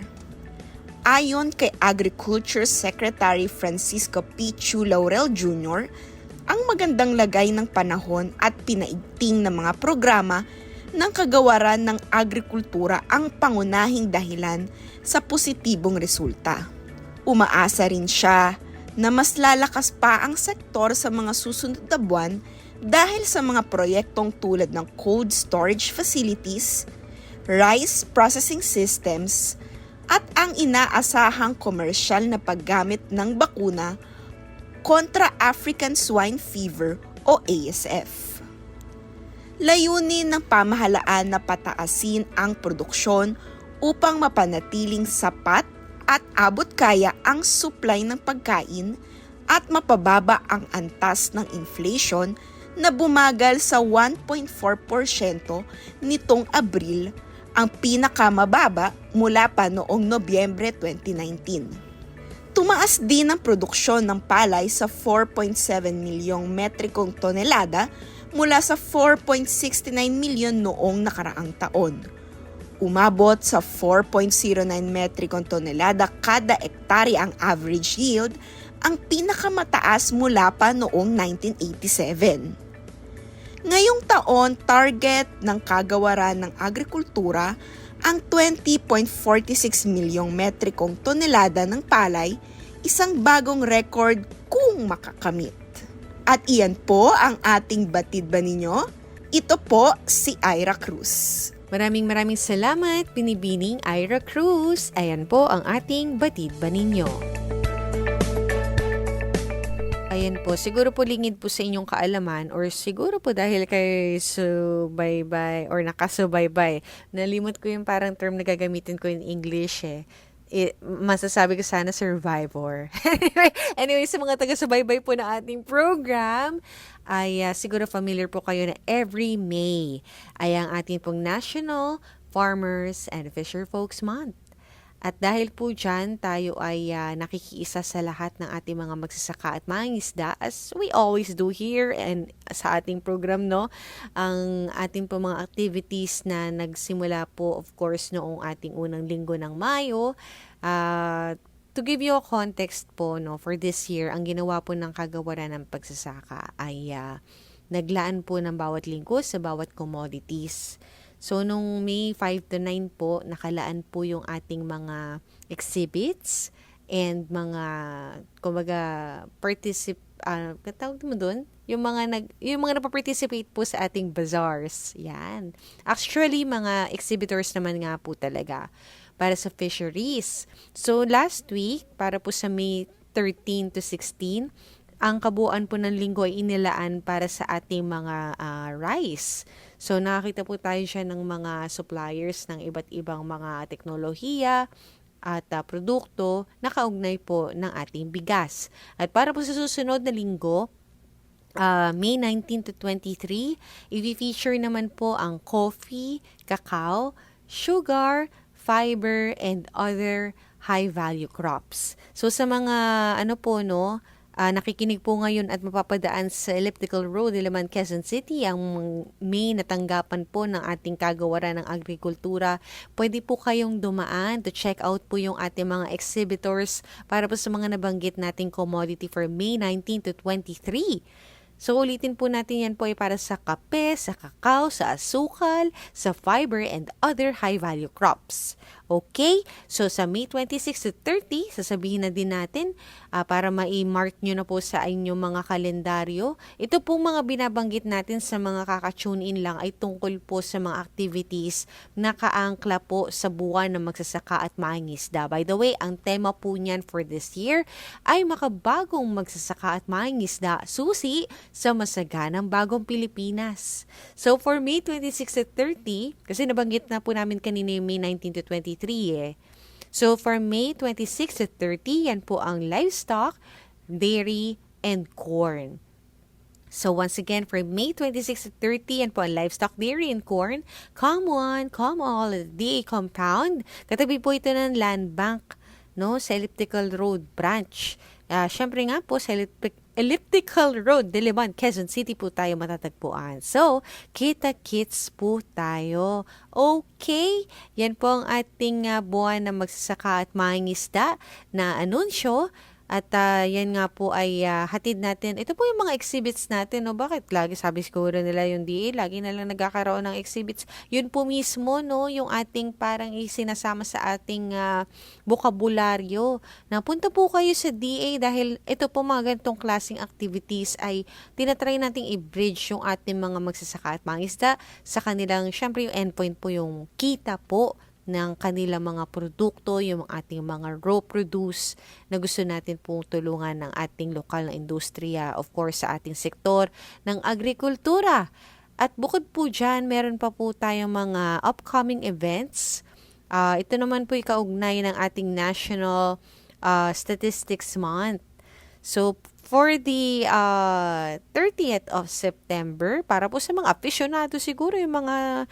Ayon kay Agriculture Secretary Francisco P. Chu Laurel Jr., ang magandang lagay ng panahon at pinaigting ng mga programa ng kagawaran ng agrikultura ang pangunahing dahilan sa positibong resulta. Umaasa rin siya na mas lalakas pa ang sektor sa mga susunod na buwan dahil sa mga proyektong tulad ng cold storage facilities, rice processing systems, at ang inaasahang komersyal na paggamit ng bakuna kontra African Swine Fever o ASF. Layunin ng pamahalaan na pataasin ang produksyon upang mapanatiling sapat at abot kaya ang supply ng pagkain at mapababa ang antas ng inflation na bumagal sa 1.4% nitong Abril, ang pinakamababa mula pa noong Nobyembre 2019. Tumaas din ang produksyon ng palay sa 4.7 milyong metrikong tonelada mula sa 4.69 milyon noong nakaraang taon. Umabot sa 4.09 metrikong tonelada kada ektarya ang average yield, ang pinakamataas mula pa noong 1987. Ngayong taon, target ng kagawaran ng agrikultura ang 20.46 milyong metrikong tonelada ng palay, isang bagong record kung makakamit. At iyan po ang ating batid ba ninyo? Ito po si Ira Cruz. Maraming salamat, Binibining Ira Cruz. Ayan po ang ating batid ba ninyo. Ayan po, siguro po lingid po sa inyong kaalaman or siguro po dahil kay subaybay or nakasubaybay. Nalimot ko yung parang term na gagamitin ko in English masasabi ko sana survivor. Anyway, sa mga taga-subaybay po na ating program, ay siguro familiar po kayo na every May ay ang ating pong National Farmers and Fisher Folks Month. At dahil po dyan, tayo ay nakikiisa sa lahat ng ating mga magsasaka at mangingisda as we always do here and sa ating program, no? Ang ating po mga activities na nagsimula po, of course, noong ating unang linggo ng Mayo. To give you a context po, no, for this year, ang ginawa po ng kagawaran ng pagsasaka ay naglaan po ng bawat linggo sa bawat commodities. So, nung May 5 to 9 po, nakalaan po yung ating mga exhibits and mga, kumbaga, katawag mo dun? Yung mga napaparticipate po sa ating bazaars. Yan. Actually, mga exhibitors naman nga po talaga para sa fisheries. So, last week, para po sa May 13 to 16, ang kabuuan po ng linggo ay inilaan para sa ating mga rice. So, nakakita po tayo siya ng mga suppliers ng iba't ibang mga teknolohiya at produkto na kaugnay po ng ating bigas. At para po sa susunod na linggo, May 19 to 23, i-feature naman po ang coffee, cacao, sugar, fiber, and other high-value crops. So, sa mga nakikinig po ngayon at mapapadaan sa Elliptical Road, Diliman, Quezon City, ang May natanggapan po ng ating kagawaran ng agrikultura, pwede po kayong dumaan to check out po yung ating mga exhibitors para po sa mga nabanggit nating commodity for May 19 to 23. So, ulitin po natin yan po ay para sa kape, sa kakao, sa asukal, sa fiber, and other high-value crops. Okay? So sa May 26 to 30, sasabihin na din natin para ma-mark nyo na po sa inyong mga kalendaryo. Ito po mga binabanggit natin sa mga kaka-tune in lang ay tungkol po sa mga activities na kaangkla po sa buwan ng magsasaka at mangingisda. By the way, ang tema po niyan for this year ay makabagong magsasaka at mangingisda, susi sa masaganang bagong Pilipinas. So for May 26 to 30, kasi nabanggit na po namin kanina yung May 19 to 23 eh. So for May 26 to 30, yan po ang livestock, dairy, and corn. So once again, for May 26 to 30, yan po ang livestock, dairy, and corn. Come one, come all, DA compound. Katabi po ito ng land bank, no, sa Elliptical Road branch. Syempre nga po sa Elliptical Road, Diliman, Quezon City po tayo matatagpuan. So, kita-kits po tayo. Okay, yan po ang ating buwan na magsasaka at mangingisda na anunsyo. At yan nga po ay hatid natin. Ito po yung mga exhibits natin. No? Bakit? Lagi sabi siguro nila yung DA, lagi na lang nagkakaroon ng exhibits. Yun po mismo, no, yung ating parang isinasama sa ating bokabularyo. Napunta po kayo sa DA dahil ito po mga ganitong klaseng activities ay tinatry nating i-bridge yung ating mga magsasaka at mangisda sa kanilang, syempre yung endpoint po yung kita po ng kanilang mga produkto, yung ating mga raw produce na gusto natin pong tulungan ng ating lokal na industriya, of course sa ating sektor ng agrikultura. At bukod po dyan, meron pa po tayong mga upcoming events. Ito naman po ikaugnay ng ating National Statistics Month. So, for the 30th of September, para po sa mga aficionado siguro, yung mga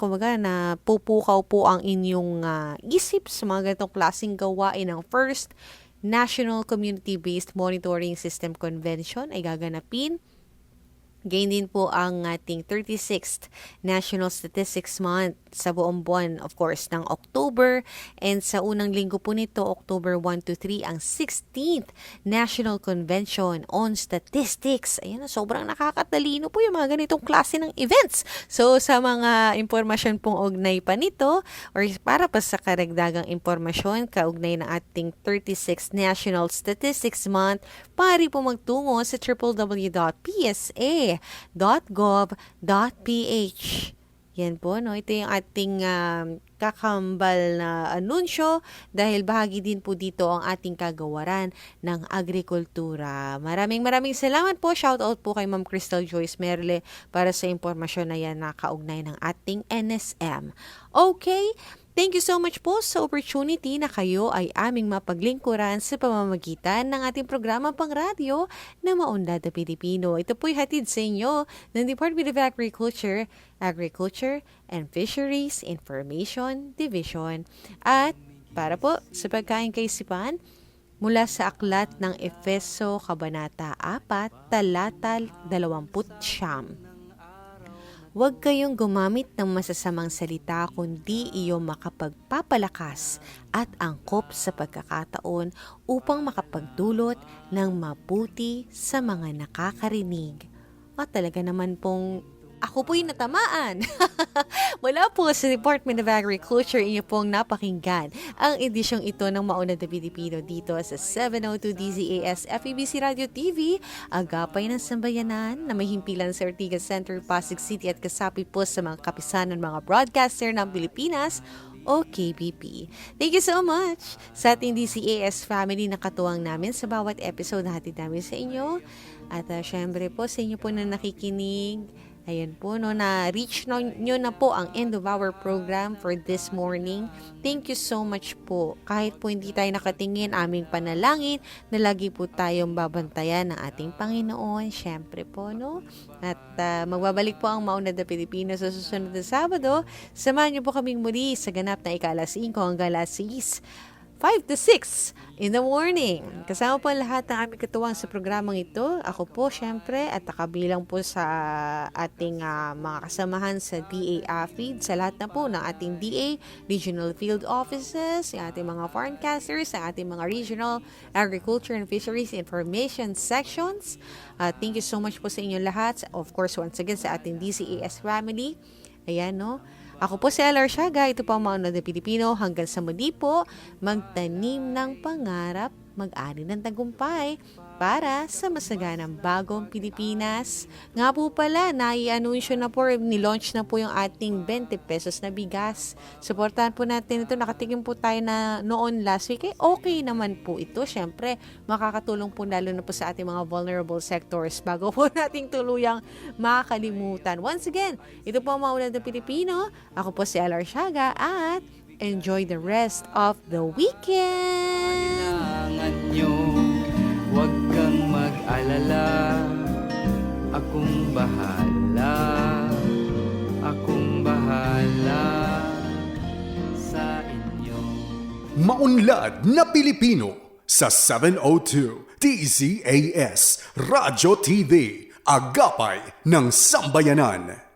kumbaga na pupukaw po ang inyong isip sa mga ganitong klaseng gawain ng First National Community-Based Monitoring System Convention ay gaganapin. Gayon din po ang ating 36th National Statistics Month sa buong buwan, of course, ng October. And sa unang linggo po nito, October 1 to 3, ang 16th National Convention on Statistics. Ayan, sobrang nakakatalino po yung mga ganitong klase ng events. So, sa mga impormasyon pong ugnay pa nito, or para pa sa karagdagang impormasyon, kaugnay ng ating 36th National Statistics Month, pari po magtungo sa www.psa.gov.ph. Yan po, no? Ito yung ating kakambal na anunsyo dahil bahagi din po dito ang ating kagawaran ng agrikultura. Maraming salamat po. Shout out po kay Ma'am Crystal Joyce Merle para sa impormasyon na yan na kaugnay ng ating NSM. Okay, thank you so much po sa opportunity na kayo ay aming mapaglingkuran sa pamamagitan ng ating programa pang radyo na Maunlad na Pilipino. Ito po'y hatid sa inyo ng Department of Agriculture, Agriculture and Fisheries Information Division. At para po sa pagkain kaisipan, mula sa aklat ng Efeso, Kabanata 4, Talata 20. Huwag kayong gumamit ng masasamang salita kundi iyong makapagpapalakas at angkop sa pagkakataon upang makapagdulot ng mabuti sa mga nakakarinig. At talaga naman pong ako po'y natamaan. Wala po sa Department of Agriculture, inyo pong napakinggan ang edisyong ito ng Maunlad na Pilipino dito sa 702 DZAS FEBC Radio TV, agapay ng sambayanan na may himpilan sa Ortigas Center, Pasig City at kasapi po sa mga kapisanan mga broadcaster ng Pilipinas o KBP. Thank you so much sa ating DZAS family na katuwang namin sa bawat episode na hatid namin sa inyo. At syempre po sa inyo po na nakikinig. Ayan po, no, na-reach nyo na po ang end of our program for this morning. Thank you so much po. Kahit po hindi tayo nakatingin, aming panalangin na lagi po tayong babantayan ng ating Panginoon. Siyempre po, no? At magbabalik po ang Maunlad na Pilipino sa susunod na Sabado. Samahan nyo po kaming muli sa ganap na ika-5 hanggang 6. 5 to 6 in the morning. Kasama po lahat ng aming katuwang sa programang ito. Ako po, syempre, at kabilang po sa ating mga kasamahan sa DA AFID, sa lahat na po ng ating DA, Regional Field Offices, yung ating mga farmcasters, sa ating mga Regional Agriculture and Fisheries Information Sections. Thank you so much po sa inyo lahat. Of course, once again, sa ating DCAS family. Ayan, no? Ako po si L.R. Siaga, ito po ang Maunlad na Pilipino. Hanggang sa muli po, magtanim ng pangarap, mag-ani ng tagumpay para sa masaganang bagong Pilipinas. Nga po pala, nai-anunsyo na po, nilaunch na po yung ating 20 pesos na bigas. Suportahan po natin ito. Nakatikim po tayo na noon last week. Okay naman po ito. Siyempre, makakatulong po lalo na po sa ating mga vulnerable sectors bago po nating tuluyang makakalimutan. Once again, ito po ang Maunlad na Pilipino. Ako po si L.R. Siaga at enjoy the rest of the weekend! Kailangan nyo, huwag kang mag-alala. Akong bahala, akong bahala sa inyo. Maunlad na Pilipino sa 702 DZAS Radyo TV, Agapay ng Sambayanan.